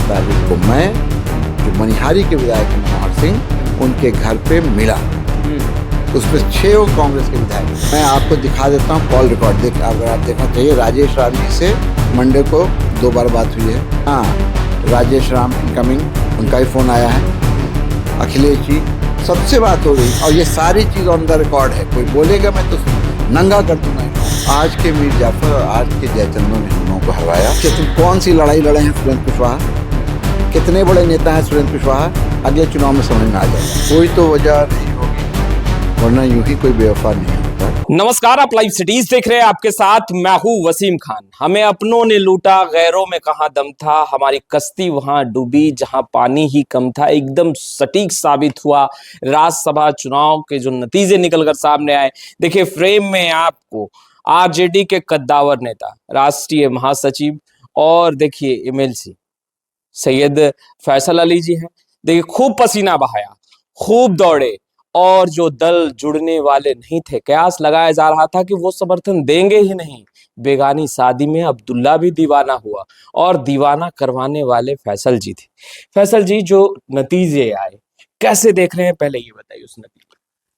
तारीख को मैं जो मनिहारी के विधायक मनोहर सिंह उनके घर पे मिला, उसमें 6 कांग्रेस के विधायक। मैं आपको दिखा देता हूँ कॉल रिकॉर्ड, अगर आप देखना चाहिए। राजेश राम जी से मंडे को 2 बार बात हुई है। हाँ, राजेश राम इनकमिंग, उनका ही फोन आया है। अखिलेश जी सबसे बात हो गई और ये सारी चीज ऑन द रिकॉर्ड है। कोई बोलेगा मैं तो नंगा कर दूंगा। आज के मीर जाफर और आज के जयचंदों ने हम लोगों को हरवाया। कि तुम कौन सी लड़ाई लड़े हैं सुरेंद्र कुशवाहा, कितने बड़े नेता हैं सुरेंद्र कुशवाहा, अगले चुनाव में समझ में आ जाएगा। कोई तो वजह नहीं होगी, वरना यूं ही कोई बेवफा नहीं होता। नमस्कार, आप लाइव सिटीज देख रहे हैं। आपके साथ मैं हूं वसीम खान। हमें अपनों ने लूटा, गैरों में कहां दम था, हमारी कश्ती वहां डूबी जहां पानी ही कम था। एकदम सटीक साबित हुआ राज्यसभा चुनाव के जो नतीजे निकलकर सामने आए। देखिए, फ्रेम में आपको आरजेडी के कद्दावर नेता, राष्ट्रीय महासचिव और देखिए एमएलसी सैयद फैसल अली जी हैं। देखिए, खूब पसीना बहाया, खूब दौड़े और जो दल जुड़ने वाले नहीं थे, कयास लगाया जा रहा था कि वो समर्थन देंगे ही नहीं। बेगानी शादी में अब्दुल्ला भी दीवाना हुआ और दीवाना करवाने वाले फैसल जी थे। फैसल जी, जो नतीजे आए कैसे देख रहे हैं, पहले ये बताइए उस नतीजे।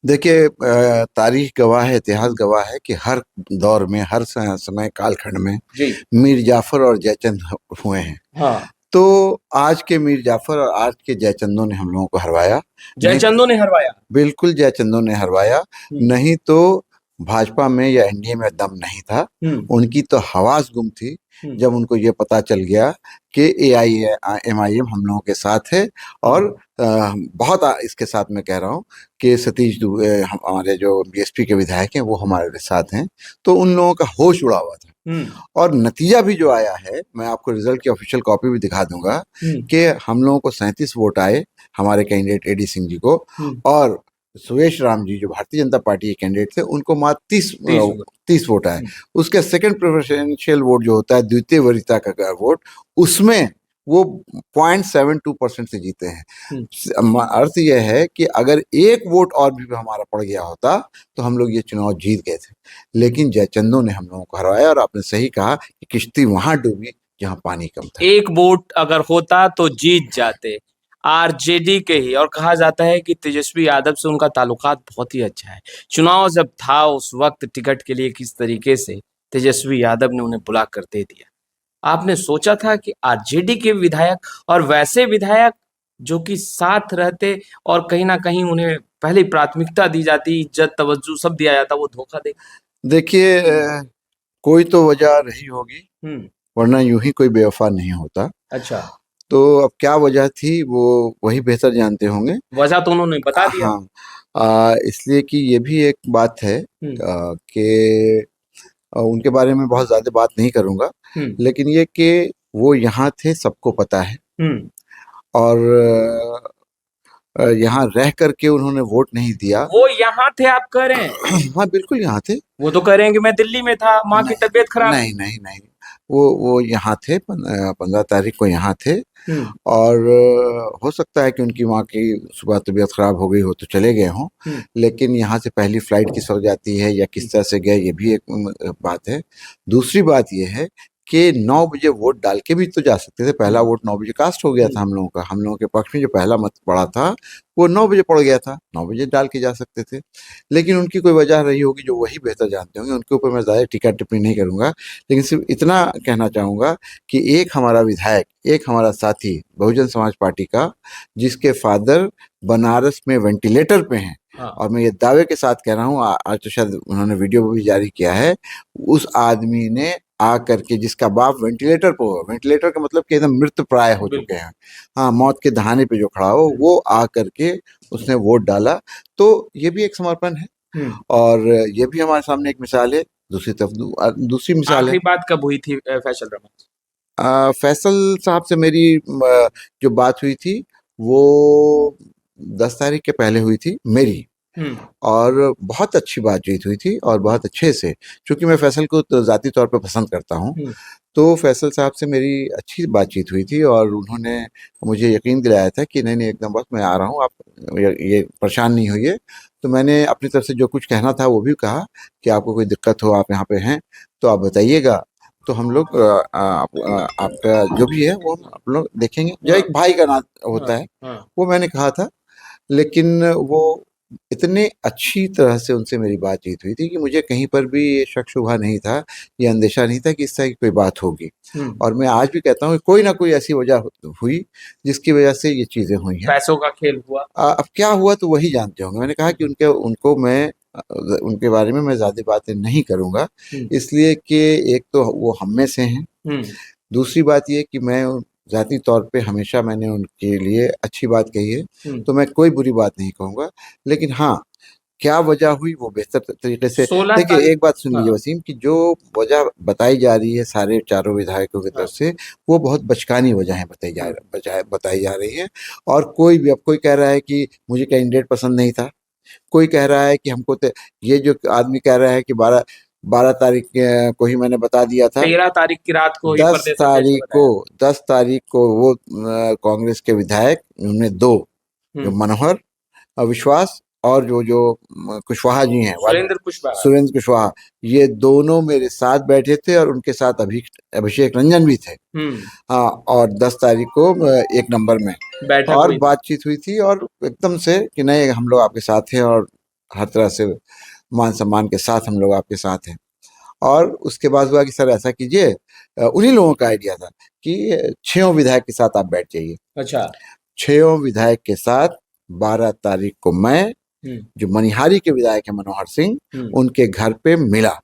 देखिए, तारीख गवाह है, इतिहास गवाह है कि हर दौर में, हर समय कालखंड में मीर जाफर और जयचंद हुए हैं। हाँ, तो आज के मीर जाफर और आज के जयचंदों ने हम लोगों को हरवाया। जयचंदों ने हरवाया, बिल्कुल जयचंदों ने हरवाया। नहीं तो भाजपा में या एनडीए में दम नहीं था। उनकी तो हवास गुम थी जब उनको ये पता चल गया कि AIMIM हम लोगों के साथ है। और बहुत इसके साथ मैं कह रहा हूँ कि सतीश हमारे जो बीएसपी के विधायक हैं वो हमारे साथ हैं। तो उन लोगों का होश उड़ा हुआ था। और नतीजा भी जो आया है, मैं आपको रिजल्ट की ऑफिशियल कॉपी भी दिखा दूंगा कि हम लोगों को 37 वोट आए हमारे कैंडिडेट AD सिंह जी को, और सुरेश राम जी जो भारतीय जनता पार्टी के कैंडिडेट थे उनको मात्र 30 वोट आए। उसके सेकंड प्रेफरेंशियल वोट जो होता है, द्वितीय वरीयता का वोट, उसमें वो 0.72% से जीते हैं। अर्थ यह है कि अगर एक वोट और भी हमारा पड़ गया होता तो हम लोग ये चुनाव जीत गए थे। लेकिन जयचंदों ने हम लोगों को हराया और आपने सही कहा कि किश्ती वहां डूबी जहां पानी कम था। एक वोट अगर होता तो जीत जाते आरजेडी के ही। और कहा जाता है कि तेजस्वी यादव से उनका ताल्लुकात बहुत ही अच्छा है। चुनाव जब था उस वक्त टिकट के लिए किस तरीके से तेजस्वी यादव ने उन्हें बुला कर दे दिया। आपने सोचा था कि आरजेडी के विधायक और वैसे विधायक जो कि साथ रहते और कहीं ना कहीं उन्हें पहले प्राथमिकता दी जाती, इज्जत तवज्जो सब दिया जाता, वो धोखा दे? देखिए, कोई तो वजह रही होगी, वरना यूं ही कोई बेवफा नहीं होता। अच्छा, तो अब क्या वजह थी वो वही बेहतर जानते होंगे। वजह तो उन्होंने बता दिया। हाँ, इसलिए कि ये भी एक बात है कि उनके बारे में बहुत ज्यादा बात नहीं करूंगा, लेकिन ये कि वो यहाँ थे, सबको पता है। और यहाँ रह करके उन्होंने वोट नहीं दिया। वो यहाँ थे आप कह रहे हैं? हाँ, बिल्कुल यहाँ थे। वो तो कह रहे हैं कि मैं दिल्ली में था, माँ की तबीयत खराब। नहीं नहीं नहीं, वो यहाँ थे, 15 तारीख को यहाँ थे। और हो सकता है कि उनकी माँ की सुबह तबीयत खराब हो गई हो तो चले गए हों, लेकिन यहाँ से पहली फ्लाइट किस वक्त जाती है या किस तरह से गए, ये भी एक बात है। दूसरी बात ये है कि 9 बजे वोट डाल के भी तो जा सकते थे। पहला वोट 9 बजे कास्ट हो गया था हम लोगों का। हम लोगों के पक्ष में जो पहला मत पड़ा था वो 9 बजे पड़ गया था, 9 बजे डाल के जा सकते थे। लेकिन उनकी कोई वजह रही होगी जो वही बेहतर जानते होंगे, उनके ऊपर मैं ज़्यादा टीका टिप्पणी नहीं करूंगा। लेकिन सिर्फ इतना कहना चाहूँगा कि एक हमारा विधायक, एक हमारा साथी बहुजन समाज पार्टी का, जिसके फादर बनारस में वेंटिलेटर पे हैं, और मैं ये दावे के साथ कह रहा हूँ, आज तो शायद उन्होंने वीडियो भी जारी किया है, उस आदमी ने आ करके, जिसका बाप वेंटिलेटर पर हो, वेंटिलेटर का मतलब कि एकदम मृत प्राय हो चुके हैं, हाँ, मौत के दहाने पे जो खड़ा हो, वो आ करके उसने वोट डाला। तो ये भी एक समर्पण है और ये भी हमारे सामने एक मिसाल है। दूसरी तरफ दूसरी मिसाल है। आखिरी बात कब हुई थी फैसल रहमान? फैसल साहब से मेरी जो बात हुई थी वो 10 तारीख के पहले हुई थी मेरी, और बहुत अच्छी बातचीत हुई थी और बहुत अच्छे से, क्योंकि मैं फैसल को तो ज़ाती तौर पे पसंद करता हूँ। तो फैसल साहब से मेरी अच्छी बातचीत हुई थी और उन्होंने मुझे यकीन दिलाया था कि नहीं नहीं, एकदम बस मैं आ रहा हूँ, आप ये परेशान नहीं होइए। तो मैंने अपनी तरफ से जो कुछ कहना था वो भी कहा कि आपको कोई दिक्कत हो, आप यहाँ पे हैं तो आप बताइएगा, तो हम लोग आपका जो भी है वो आप लोग देखेंगे, जो एक भाई का नात होता है वो मैंने कहा था। लेकिन वो इतने अच्छी तरह से उनसे मेरी बातचीत हुई थी कि मुझे कहीं पर भी ये शक शुबा नहीं था, ये अंदेशा नहीं था कि इस तरह की कोई बात होगी। और मैं आज भी कहता हूँ कि कोई ना कोई ऐसी वजह हुई जिसकी वजह से ये चीजें हुई हैं। पैसों का खेल हुआ। अब क्या हुआ तो वही जानते होंगे। मैंने कहा कि उनको मैं उनके बारे में मैं ज्यादा बातें नहीं करूंगा, इसलिए कि एक तो वो हम में से हैं, दूसरी बात ये कि मैं जाती तौर पे हमेशा मैंने उनके लिए अच्छी बात कही है, तो मैं कोई बुरी बात नहीं कहूंगा। लेकिन हाँ, क्या वजह हुई वो बेहतर तरीके से देखिए। एक बात सुन लीजिए वसीम, कि जो वजह बताई जा रही है सारे चारों विधायकों की तरफ से, वो बहुत बचकानी वजहें बताई जा रही है। और कोई भी, अब कोई कह रहा है कि मुझे कैंडिडेट पसंद नहीं था, कोई कह रहा है कि हमको ये जो आदमी कह रहा है कि 12 तारीख को ही मैंने बता दिया था, 13 तारीख की रात को 10 तारीख को वो कांग्रेस के विधायक उन्होंने दो, जो मनोहर विश्वास और जो कुशवाहा जी हैं, सुरेंद्र कुशवाहा, ये दोनों मेरे साथ बैठे थे और उनके साथ अभिषेक रंजन भी थे। हाँ, और 10 तारीख को एक नंबर में और बातचीत हुई थी, और एकदम से कि नहीं, हम लोग आपके साथ हैं और हर तरह से मान सम्मान के साथ हम लोग आपके साथ हैं। और उसके बाद हुआ कि सर ऐसा कीजिए, उन्हीं लोगों का आइडिया था कि 6 विधायक के साथ आप बैठ जाइए। अच्छा। 6 विधायक के साथ 12 तारीख को मैं, जो मनिहारी के विधायक है मनोहर सिंह, उनके घर पे मिला।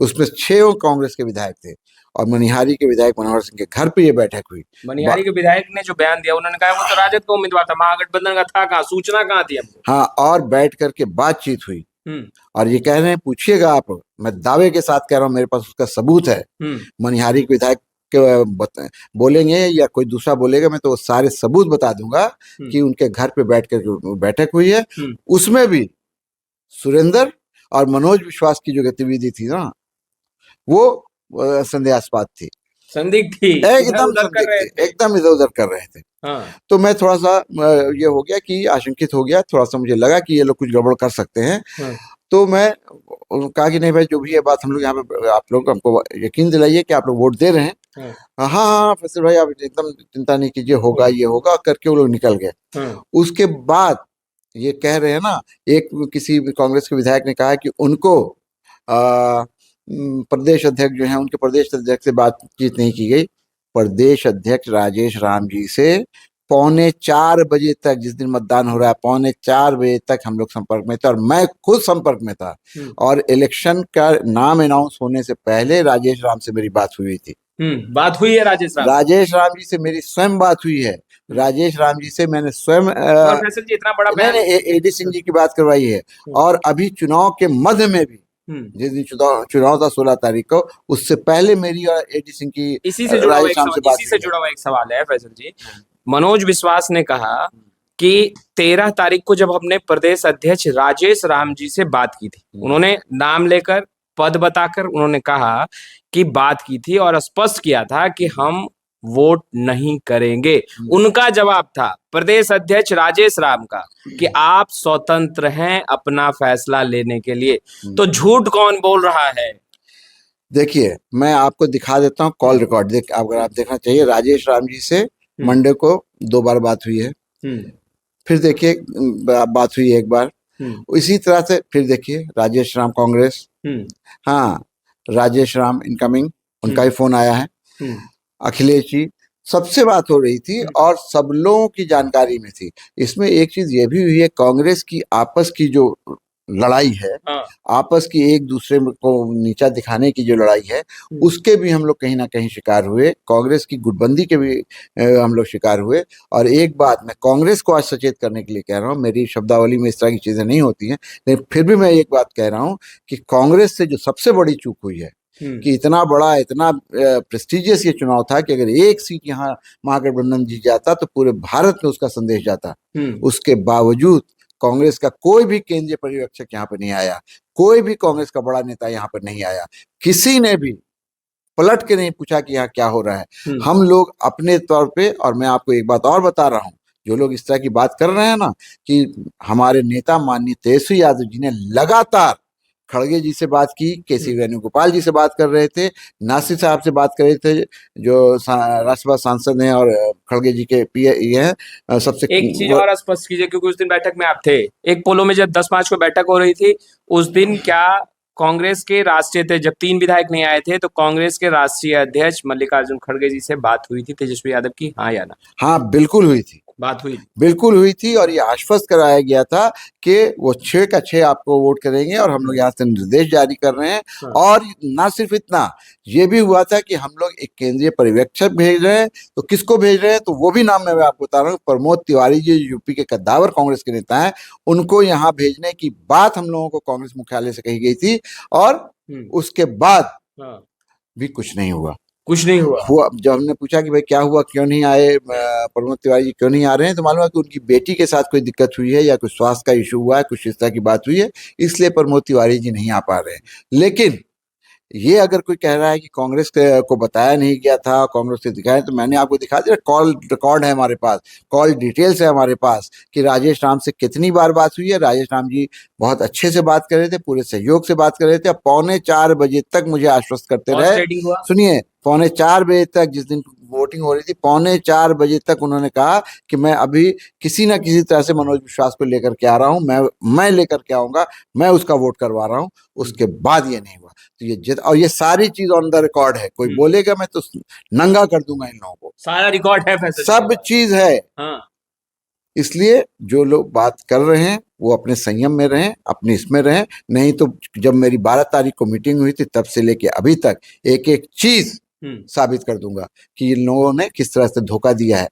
उसमें 6 कांग्रेस के विधायक थे और मनिहारी के विधायक मनोहर सिंह के घर पे ये बैठक हुई। मनिहारी के विधायक ने जो बयान दिया, उन्होंने कहा वो तो राजद का उम्मीदवार था, महागठबंधन का था कहाँ, सूचना कहाँ थी हमको? हाँ, और बैठ करके बातचीत हुई। और ये कह रहे हैं, पूछिएगा आप, मैं दावे के साथ कह रहा हूँ, मेरे पास उसका सबूत है। मनिहारी के विधायक बोलेंगे या कोई दूसरा बोलेगा, मैं तो सारे सबूत बता दूंगा कि उनके घर पे बैठ कर बैठक हुई है। उसमें भी सुरेंद्र और मनोज विश्वास की जो गतिविधि थी ना, वो संदेहास्पद थी, संदिग्ध थी, एकदम इधर उधर कर रहे थे। तो मैं थोड़ा सा ये हो गया कि आशंकित हो गया, थोड़ा सा मुझे लगा कि ये लोग कुछ गड़बड़ कर सकते हैं। तो मैं कहा कि नहीं भाई, जो भी है बात, हम लोग यहाँ पे, आप लोग हमको यकीन दिलाइए कि आप लोग वोट दे रहे हैं। हाँ हाँ फैसल भाई, आप एकदम चिंता नहीं कीजिए, होगा ये होगा करके वो लोग निकल गए। उसके बाद ये कह रहे हैं ना, एक किसी कांग्रेस के विधायक ने कहा कि उनको प्रदेश अध्यक्ष जो है, उनके प्रदेश अध्यक्ष से बातचीत नहीं की गई। प्रदेश अध्यक्ष राजेश राम जी से 3:45 बजे तक, जिस दिन मतदान हो रहा है, 3:45 बजे तक हम लोग संपर्क में थे, और मैं खुद संपर्क में था। और इलेक्शन का नाम अनाउंस होने से पहले राजेश राम से मेरी बात हुई थी। बात हुई है राजेश राम जी से मेरी स्वयं बात हुई है। राजेश राम जी से मैंने स्वयं इतना बड़ा मैंने एडी सिंह जी की बात करवाई है। और अभी चुनाव के मध्य में भी, जिस दिन चुनाव था 16 तारीख को, उससे पहले मेरी और एडी सिंह की इसी से जुड़ा हुआ एक सवाल है फैसल जी। मनोज विश्वास ने कहा कि 13 तारीख को जब हमने प्रदेश अध्यक्ष राजेश राम जी से बात की थी, उन्होंने नाम लेकर, पद बताकर उन्होंने कहा कि बात की थी और स्पष्ट किया था कि हम वोट नहीं करेंगे। उनका जवाब था प्रदेश अध्यक्ष राजेश राम का कि आप स्वतंत्र हैं अपना फैसला लेने के लिए। तो झूठ कौन बोल रहा है? देखिए, मैं आपको दिखा देता हूँ कॉल रिकॉर्ड, अगर आप देखना चाहिए। राजेश राम जी से मंडे को 2 बार बात हुई है, फिर देखिए बात हुई एक बार, इसी तरह से फिर देखिए राजेश राम कांग्रेस, हाँ राजेश राम इनकमिंग, उनका ही फोन आया है। अखिलेश जी, सबसे बात हो रही थी और सब लोगों की जानकारी में थी। इसमें एक चीज ये भी हुई है, कांग्रेस की आपस की जो लड़ाई है, आपस की एक दूसरे को नीचा दिखाने की जो लड़ाई है, उसके भी हम लोग कहीं ना कहीं शिकार हुए। कांग्रेस की गुटबंदी के भी हम लोग शिकार हुए। और एक बात मैं कांग्रेस को आज सचेत करने के लिए कह रहा हूँ, मेरी शब्दावली में इस तरह की चीजें नहीं होती हैं, लेकिन फिर भी मैं एक बात कह रहा हूँ कि कांग्रेस से जो सबसे बड़ी चूक हुई है कि इतना बड़ा, इतना प्रेस्टिजियस ये चुनाव था कि अगर एक सीट यहाँ महागठबंधन जीत जाता तो पूरे भारत में उसका संदेश जाता। उसके बावजूद कांग्रेस का कोई भी केंद्रीय पर्यवेक्षक यहाँ पर नहीं आया, कोई भी कांग्रेस का बड़ा नेता यहाँ पर नहीं आया, किसी ने भी पलट के नहीं पूछा कि यहाँ क्या हो रहा है। हम लोग अपने तौर पे, और मैं आपको एक बात और बता रहा हूँ, जो लोग इस तरह की बात कर रहे हैं ना कि हमारे नेता माननीय तेजस्वी यादव जी ने लगातार खड़गे जी से बात की, केसी वेणुगोपाल जी से बात कर रहे थे, नासिर साहब से बात कर रहे थे, जो राज्यसभा सांसद हैं और खड़गे जी के ये हैं सबसे। एक चीज और स्पष्ट कीजिए, क्योंकि उस दिन बैठक में आप थे, एक पोलो में जब 10 मार्च को बैठक हो रही थी, उस दिन क्या कांग्रेस के राष्ट्रीय थे, जब 3 विधायक नहीं आए थे, तो कांग्रेस के राष्ट्रीय अध्यक्ष मल्लिकार्जुन खड़गे जी से बात हुई थी तेजस्वी यादव की, हाँ या ना? हाँ, बिल्कुल हुई थी, बात हुई थी, बिल्कुल हुई थी, और ये आश्वस्त कराया गया था कि वो 6 का 6 आपको वोट करेंगे, और हम लोग यहाँ से निर्देश जारी कर रहे हैं। हाँ। और ना सिर्फ इतना, ये भी हुआ था कि हम लोग एक केंद्रीय पर्यवेक्षक भेज रहे हैं। तो किसको भेज रहे हैं, तो वो भी नाम मैं आपको बता रहा हूँ, प्रमोद तिवारी जी यूपी के कद्दावर कांग्रेस के नेता हैं, उनको यहाँ भेजने की बात हम लोगों को कांग्रेस मुख्यालय से कही गई थी, और उसके बाद भी कुछ नहीं हुआ। कुछ नहीं हुआ। जब हमने पूछा कि भाई क्या हुआ, क्यों नहीं आए प्रमोद तिवारी जी, क्यों नहीं आ रहे हैं, तो मालूम है कि उनकी बेटी के साथ कोई दिक्कत हुई है, या कुछ स्वास्थ्य का इशू हुआ है, कुछ इस तरह की बात हुई है, इसलिए प्रमोद तिवारी जी नहीं आ पा रहे हैं। लेकिन ये अगर कोई कह रहा है कि कांग्रेस को बताया नहीं गया था, कांग्रेस से दिखाया, तो मैंने आपको दिखा दिया, कॉल रिकॉर्ड है हमारे पास, कॉल डिटेल्स है हमारे पास, कि राजेश राम से कितनी बार बात हुई है। राजेश राम जी बहुत अच्छे से बात कर रहे थे, पूरे सहयोग से बात कर रहे थे, 3:45 बजे तक मुझे आश्वस्त करते रहे। सुनिए, 3:45 बजे तक, जिस दिन वोटिंग हो रही थी, 3:45 बजे तक उन्होंने कहा कि मैं अभी किसी ना किसी तरह से मनोज विश्वास को लेकर के आ रहा हूं, मैं लेकर के आऊंगा, मैं उसका वोट करवा रहा हूं। उसके बाद ये नहीं हुआ। तो ये जिद, और ये सारी चीज ऑन द रिकॉर्ड है, कोई बोलेगा मैं तो नंगा कर दूंगा इन लोगों को। सारा रिकॉर्ड है, सब चीज है। हाँ। इसलिए जो लोग बात कर रहे हैं वो अपने संयम में रहें, अपने इसमें रहें। नहीं तो जब मेरी 12 तारीख को मीटिंग हुई थी, तब से लेके अभी तक एक एक चीज साबित कर दूंगा कि इन लोगों ने किस तरह से धोखा दिया है।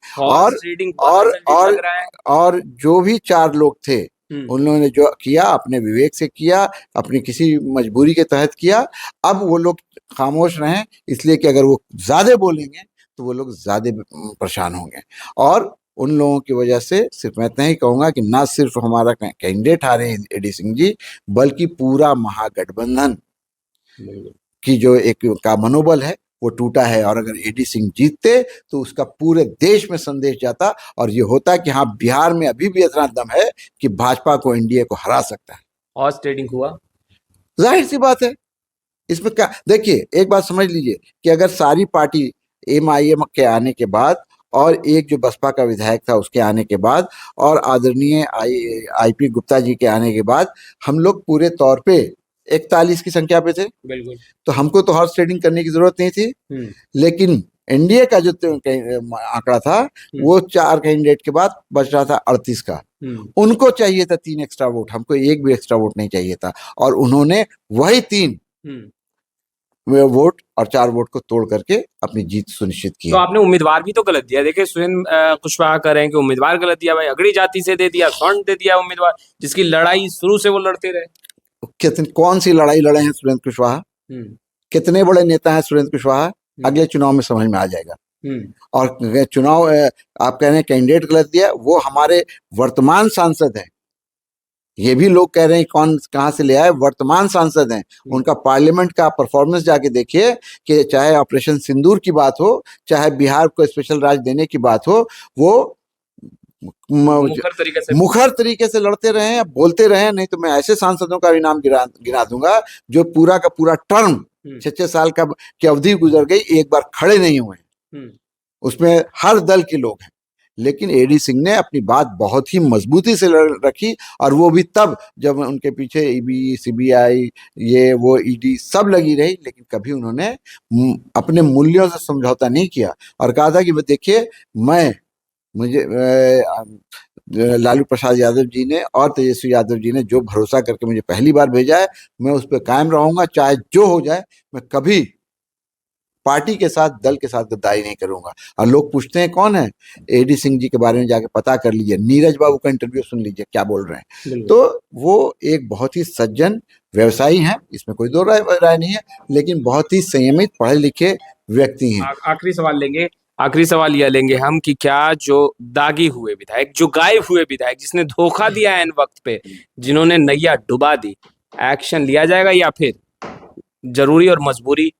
और जो भी 4 लोग थे, उन लोगों ने जो किया अपने विवेक से किया, अपनी किसी मजबूरी के तहत किया। अब वो लोग खामोश रहें, इसलिए कि अगर वो ज्यादा बोलेंगे तो वो लोग ज्यादा परेशान होंगे। और उन लोगों की वजह से सिर्फ मैं इतना ही कहूंगा कि ना सिर्फ हमारा कैंडिडेट हारे हैं एडी सिंह जी, बल्कि पूरा महागठबंधन की जो एक का मनोबल है वो टूटा है। और अगर एडी सिंह जीतते तो उसका पूरे देश में संदेश जाता, और ये होता कि हाँ, बिहार में अभी भी इतना दम है कि भाजपा को, एनडीए को हरा सकता है। हॉर्स ट्रेडिंग हुआ, जाहिर सी बात है। इसमें क्या, देखिए एक बात समझ लीजिए कि अगर सारी पार्टी एमआईएम के आने के बाद, और एक जो बसपा का विधायक था उसके आने के बाद, और आदरणीय आईपी गुप्ता जी के आने के बाद, हम लोग पूरे तौर पे 41 की संख्या पे थे, बिल्कुल, तो हमको तो हॉर्स ट्रेडिंग करने की जरूरत नहीं थी। लेकिन एनडीए का जो आंकड़ा था वो 4 कैंडिडेट के बाद बच रहा था 38 का। उनको चाहिए था 3 एक्स्ट्रा वोट, हमको एक भी एक्स्ट्रा वोट नहीं चाहिए था, और उन्होंने वही 3 वोट और 4 वोट को तोड़ करके अपनी जीत सुनिश्चित की। तो आपने उम्मीदवार भी तो गलत दिया। देखिए सुरेंद्र कुशवाहा कह रहे हैं कि उम्मीदवार गलत दिया, भाई अगड़ी जाति से दे दिया, स्वर्ण दे दिया उम्मीदवार, जिसकी लड़ाई शुरू से वो लड़ते रहे। कितनी कौन सी लड़ाई लड़े हैं सुरेंद्र कुशवाहा, कितने बड़े नेता हैं सुरेंद्र कुशवाहा, अगले चुनाव में समझ में आ जाएगा। और चुनाव आप कह रहे हैं कैंडिडेट गलत दिया, वो हमारे वर्तमान सांसद हैं। ये भी लोग कह रहे हैं कौन कहां से ले आए, वर्तमान सांसद हैं। उनका पार्लियामेंट का परफॉर्मेंस जाके देखिए, कि चाहे ऑपरेशन सिंदूर की बात हो, चाहे बिहार को स्पेशल राज देने की बात हो, वो मुखर तरीके से लड़ते रहे हैं, बोलते रहे। नहीं तो मैं ऐसे सांसदों का भी नाम गिना दूंगा जो पूरा का पूरा टर्म 6 साल का की अवधि गुजर गई, एक बार खड़े नहीं हुए। उसमें हर दल के लोग हैं, लेकिन एडी सिंह ने अपनी बात बहुत ही मजबूती से रखी, और वो भी तब जब उनके पीछे ईडी, सीबीआई, ये वो ईडी सब लगी रही, लेकिन कभी उन्होंने अपने मूल्यों से समझौता नहीं किया, और कहा था कि देखिए, मुझे लालू प्रसाद यादव जी ने और तेजस्वी यादव जी ने जो भरोसा करके मुझे पहली बार भेजा है, मैं उस पर कायम रहूंगा, चाहे जो हो जाए। मैं कभी पार्टी के साथ, दल के साथ गद्दारी नहीं करूंगा। और लोग पूछते हैं कौन है, एडी सिंह जी के बारे में जाके पता कर लीजिए, नीरज बाबू का इंटरव्यू सुन लीजिए क्या बोल रहे हैं। तो वो एक बहुत ही सज्जन व्यवसायी हैं, इसमें कोई दो राय नहीं है, लेकिन बहुत ही संयमित पढ़े लिखे व्यक्ति हैं। आखिरी सवाल यह लेंगे हम कि क्या जो दागी हुए विधायक, जो गायब हुए विधायक, जिसने धोखा दिया एन वक्त पे, जिन्होंने नैया डुबा दी, एक्शन लिया जाएगा या फिर जरूरी और मजबूरी?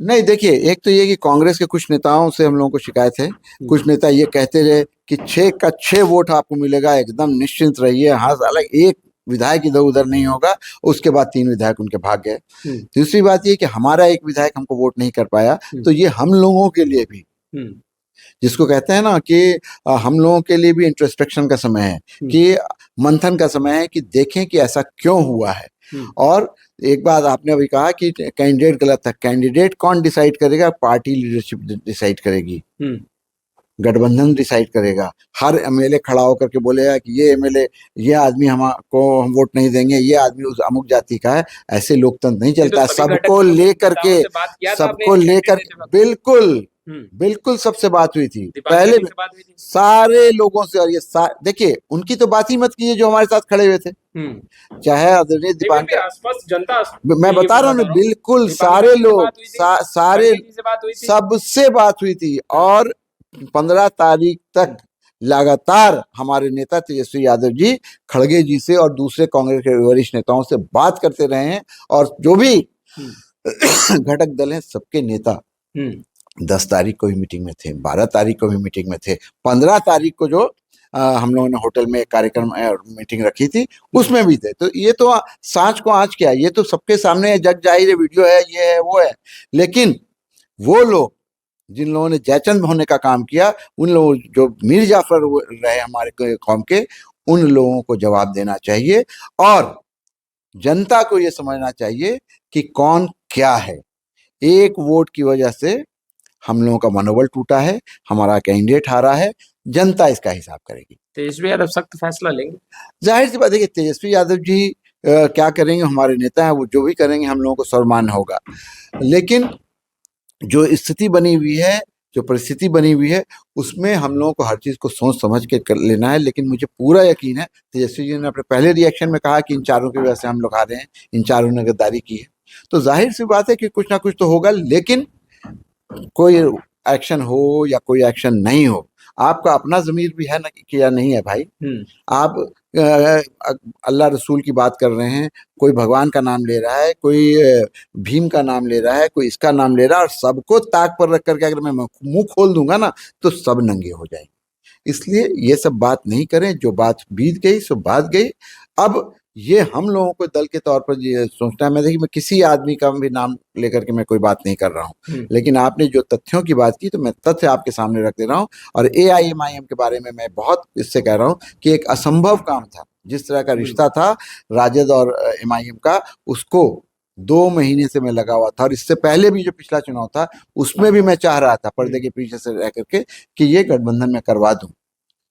नहीं, देखिए, एक तो ये कि कांग्रेस के कुछ नेताओं से हम लोगों को शिकायत है। कुछ नेता ये कहते रहे कि 6 का 6 वोट आपको मिलेगा, एकदम निश्चिंत रहिए। हाँ साला, एक विधायक इधर उधर नहीं होगा। उसके बाद 3 विधायक उनके भाग गए। दूसरी बात ये कि हमारा एक विधायक हमको वोट नहीं कर पाया, तो ये हम लोगों के लिए भी, जिसको कहते हैं ना कि हम लोगों के लिए भी इंट्रोस्पेक्शन का समय है, कि मंथन का समय है, कि देखें कि ऐसा क्यों हुआ है। और एक बात आपने अभी कहा कि कैंडिडेट गलत था। कैंडिडेट कौन डिसाइड करेगा? पार्टी लीडरशिप डिसाइड करेगी, गठबंधन डिसाइड करेगा। हर एमएलए खड़ा होकर के बोलेगा कि ये एमएलए, ये आदमी हमको हम वोट नहीं देंगे, ये आदमी उस अमुक जाति का है। ऐसे लोकतंत्र नहीं चलता। सबको लेकर के, सबको लेकर, बिल्कुल बिल्कुल सबसे बात हुई थी पहले, सारे लोगों से। और ये देखिए, उनकी तो बात ही मत कीजिए जो हमारे साथ खड़े हुए थे, चाहे आदरणीय दीपांकर, जनता, मैं बता रहा हूँ, बिल्कुल सारे लोग, सारे सबसे बात हुई थी। और 15 तारीख तक लगातार हमारे नेता तेजस्वी यादव जी खड़गे जी से और दूसरे कांग्रेस के वरिष्ठ नेताओं से बात करते रहे हैं। और जो भी घटक दल हैं, सबके नेता 10 तारीख को भी मीटिंग में थे, 12 तारीख को भी मीटिंग में थे, 15 तारीख को जो हम लोगों ने होटल में एक कार्यक्रम मीटिंग रखी थी, उसमें भी थे। तो ये तो सांच को आंच क्या, ये तो सबके सामने जग जाहिर वीडियो है, ये है वो है। लेकिन वो लोग जिन लोगों ने जयचंद होने का काम किया, उन लोगों जो मीर जाफर रहे हमारे कौम के, उन लोगों को जवाब देना चाहिए। और जनता को ये समझना चाहिए कि कौन क्या है। एक वोट की वजह से हम लोगों का मनोबल टूटा है, हमारा कैंडिडेट हारा है, जनता इसका हिसाब करेगी। तेजस्वी यादव सख्त फैसला लेंगे, जाहिर सी बात है कि तेजस्वी यादव जी क्या करेंगे, हमारे नेता हैं, वो जो भी करेंगे हम लोगों को सम्मान होगा। लेकिन जो स्थिति बनी हुई है, जो परिस्थिति बनी हुई है, उसमें हम लोगों को हर चीज को सोच समझ के कर लेना है। लेकिन मुझे पूरा यकीन है, तेजस्वी जी ने अपने पहले रिएक्शन में कहा कि इन चारों की वजह से हम लोग हारे हैं, इन चारों ने गद्दारी की है। तो जाहिर सी बात है कि कुछ ना कुछ तो होगा। लेकिन कोई एक्शन हो या कोई एक्शन नहीं हो, आपका अपना ज़मीर भी है ना कि या नहीं है भाई। आप अल्लाह रसूल की बात कर रहे हैं, कोई भगवान का नाम ले रहा है, कोई भीम का नाम ले रहा है, कोई इसका नाम ले रहा है, और सबको ताक पर रख करके अगर मैं मुंह खोल दूंगा ना, तो सब नंगे हो जाएंगे। इसलिए ये सब बात नहीं करें। जो बात बीत गई सो बात गई। अब ये हम लोगों को दल के तौर पर ये सोचना है। मैं देखिए, मैं किसी आदमी का भी नाम लेकर के मैं कोई बात नहीं कर रहा हूँ, लेकिन आपने जो तथ्यों की बात की, तो मैं तथ्य आपके सामने रख दे रहा हूँ। और AIMIM के बारे में मैं बहुत इससे कह रहा हूँ कि एक असंभव काम था। जिस तरह का रिश्ता था राजद और MIM का, उसको 2 महीने से मैं लगा हुआ था। और इससे पहले भी जो पिछला चुनाव था, उसमें भी मैं चाह रहा था पर्दे के पीछे से रह करके कि ये गठबंधन में करवा दूं।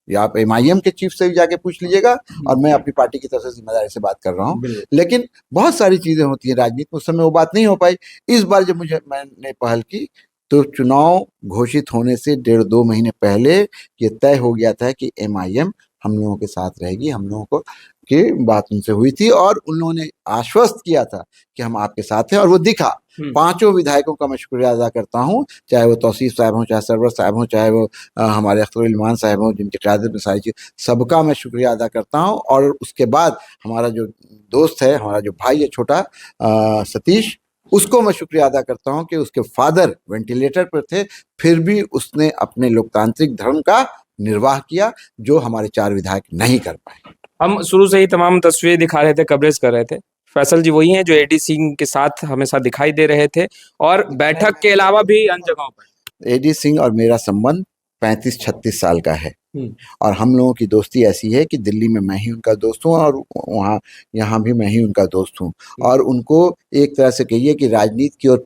या आप MIM के चीफ से भी जाके पूछ लीजिएगा, और मैं अपनी पार्टी की तरफ से जिम्मेदारी से बात कर रहा हूँ। लेकिन बहुत सारी चीजें होती है राजनीति में, उस समय वो बात नहीं हो पाई। इस बार जब मैंने पहल की, तो चुनाव घोषित होने से 1.5-2 महीने पहले ये तय हो गया था कि MIM हम लोगों के साथ रहेगी। हम लोगों को की बात उनसे हुई थी, और उन लोगों ने आश्वस्त किया था कि हम आपके साथ हैं, और वो दिखा। 5 विधायकों का मैं शुक्रिया अदा करता हूँ, चाहे वो तौसीफ साहब हों, चाहे सरवर साहब हों, चाहे वो हमारे अख्तर इल्मान साहब हों, जिनकी क़यादत में सारी चीज, सबका मैं शुक्रिया अदा करता हूँ। और उसके बाद हमारा जो दोस्त है, हमारा जो भाई है छोटा सतीश, उसको मैं शुक्रिया अदा करता हूँ कि उसके फादर वेंटिलेटर पर थे, फिर भी उसने अपने लोकतांत्रिक धर्म का निर्वाह किया, जो हमारे 4 विधायक नहीं कर पाए। हम शुरू से ही तमाम तस्वीरें दिखा रहे थे, कवरेज कर रहे थे। फैसल जी वही हैं जो AD सिंह के साथ हमेशा दिखाई दे रहे थे, और बैठक के अलावा भी अन्य जगहों पर। AD सिंह और मेरा संबंध 35-36 साल का है, और हम लोगों की दोस्ती ऐसी है कि दिल्ली में मैं ही उनका दोस्त हूँ, और वहाँ यहाँ भी मैं ही उनका दोस्त हूँ। और उनको एक तरह से कहिए कि राजनीति की ओर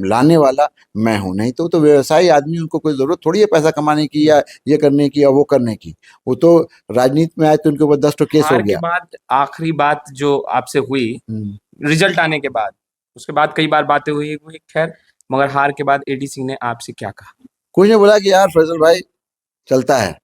लाने वाला मैं हूँ। नहीं तो व्यवसायी आदमी, उनको कोई जरूरत थोड़ी है पैसा कमाने की, या ये करने की, या वो करने की। वो तो राजनीति में आए तो उनके ऊपर 10 तो केस हो गया। बाद आखिरी बात जो आपसे हुई रिजल्ट आने के बाद, उसके बाद कई बार बातें हुई, खैर, मगर हार के बाद AD सिंह ने आपसे क्या कहा? कुछ ने बोला कि यार फैसल भाई चलता है,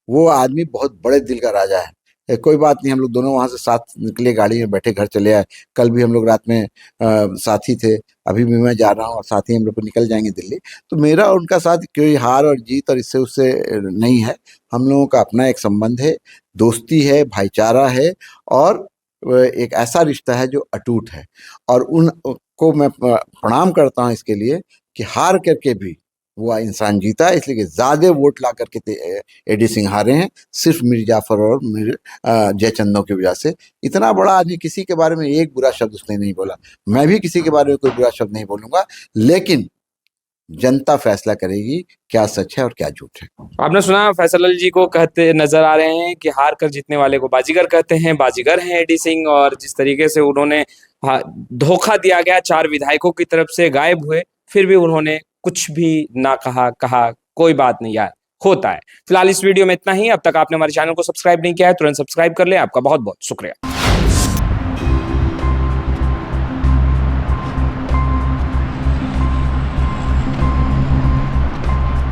वो आदमी बहुत बड़े दिल का राजा है, कोई बात नहीं। हम लोग दोनों वहां से साथ निकले, गाड़ी में बैठे घर चले आए। कल भी हम लोग रात में साथी थे, अभी भी मैं जा रहा हूँ और साथ ही हम लोग निकल जाएंगे दिल्ली। तो मेरा और उनका साथ कोई हार और जीत और इससे उससे नहीं है। हम लोगों का अपना एक संबंध है, दोस्ती है, भाईचारा है, और एक ऐसा रिश्ता है जो अटूट है। और उनको मैं प्रणाम करता हूँ इसके लिए कि हार करके भी वो इंसान जीता, इसलिए कि ज्यादा वोट ला करके एडी सिंह हारे हैं, सिर्फ मीर जाफर और जयचंदों की वजह से। इतना बड़ा आदमी, किसी के बारे में एक बुरा शब्द उसने नहीं बोला। मैं भी किसी के बारे में कोई बुरा शब्द नहीं बोलूंगा, लेकिन जनता फैसला करेगी क्या सच है और क्या झूठ है। आपने सुना फैसल अली जी को कहते नजर आ रहे हैं कि हार कर जीतने वाले को बाजीगर कहते हैं, बाजीगर हैं एडी सिंह। और जिस तरीके से उन्होंने धोखा दिया गया, 4 विधायकों की तरफ से गायब हुए, फिर भी उन्होंने कुछ भी ना कहा कोई बात नहीं यार, होता है। फिलहाल इस वीडियो में इतना ही। अब तक आपने हमारे चैनल को सब्सक्राइब नहीं किया है, तुरंत सब्सक्राइब कर ले। आपका बहुत बहुत शुक्रिया।